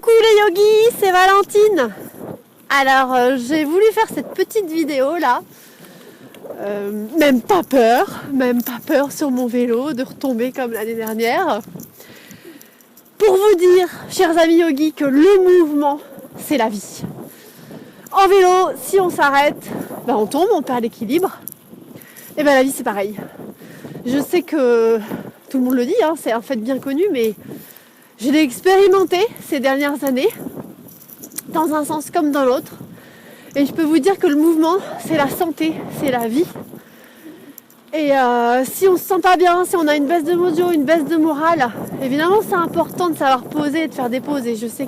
Coucou les yogis, c'est Valentine. Alors j'ai voulu faire cette petite vidéo là. Même pas peur sur mon vélo de retomber comme l'année dernière. Pour vous dire, chers amis yogis, que le mouvement, c'est la vie. En vélo, si on s'arrête, on tombe, on perd l'équilibre. Et la vie c'est pareil. Je sais que tout le monde le dit, c'est un fait bien connu, mais je l'ai expérimenté ces dernières années, dans un sens comme dans l'autre. Et je peux vous dire que le mouvement, c'est la santé, c'est la vie. Et si on se sent pas bien, si on a une baisse de mojo, une baisse de morale, évidemment c'est important de savoir poser et de faire des pauses. Et je sais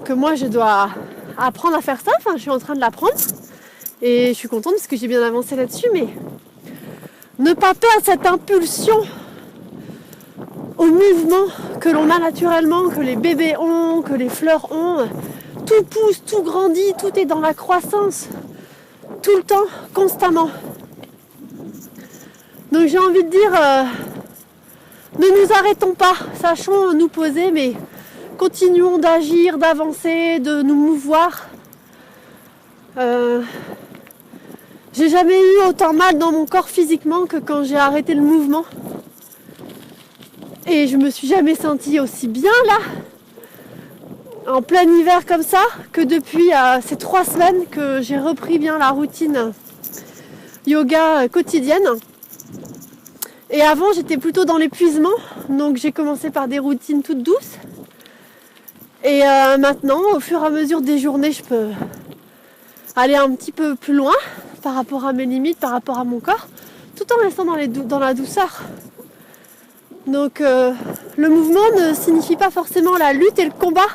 que moi je dois apprendre à faire ça, je suis en train de l'apprendre. Et je suis contente parce que j'ai bien avancé là-dessus, mais ne pas perdre cette impulsion au mouvement que l'on a naturellement, que les bébés ont, que les fleurs ont. Tout pousse, tout grandit, tout est dans la croissance, tout le temps, constamment. Donc j'ai envie de dire, ne nous arrêtons pas, sachons nous poser, mais continuons d'agir, d'avancer, de nous mouvoir. J'ai jamais eu autant mal dans mon corps physiquement que quand j'ai arrêté le mouvement. Et je me suis jamais sentie aussi bien là, en plein hiver comme ça, que depuis ces 3 semaines que j'ai repris bien la routine yoga quotidienne. Et avant j'étais plutôt dans l'épuisement, donc j'ai commencé par des routines toutes douces. Et maintenant, au fur et à mesure des journées, je peux aller un petit peu plus loin par rapport à mes limites, par rapport à mon corps, tout en restant dans la douceur. Donc le mouvement ne signifie pas forcément la lutte et le combat.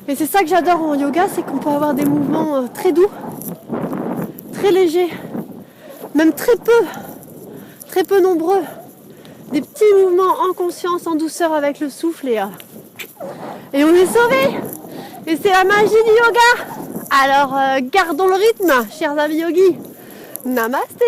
Et c'est ça que j'adore en yoga, c'est qu'on peut avoir des mouvements très doux, très légers, même très peu nombreux. Des petits mouvements en conscience, en douceur avec le souffle et on est sauvés. Et c'est la magie du yoga. Alors gardons le rythme, chers amis yogis. Namasté.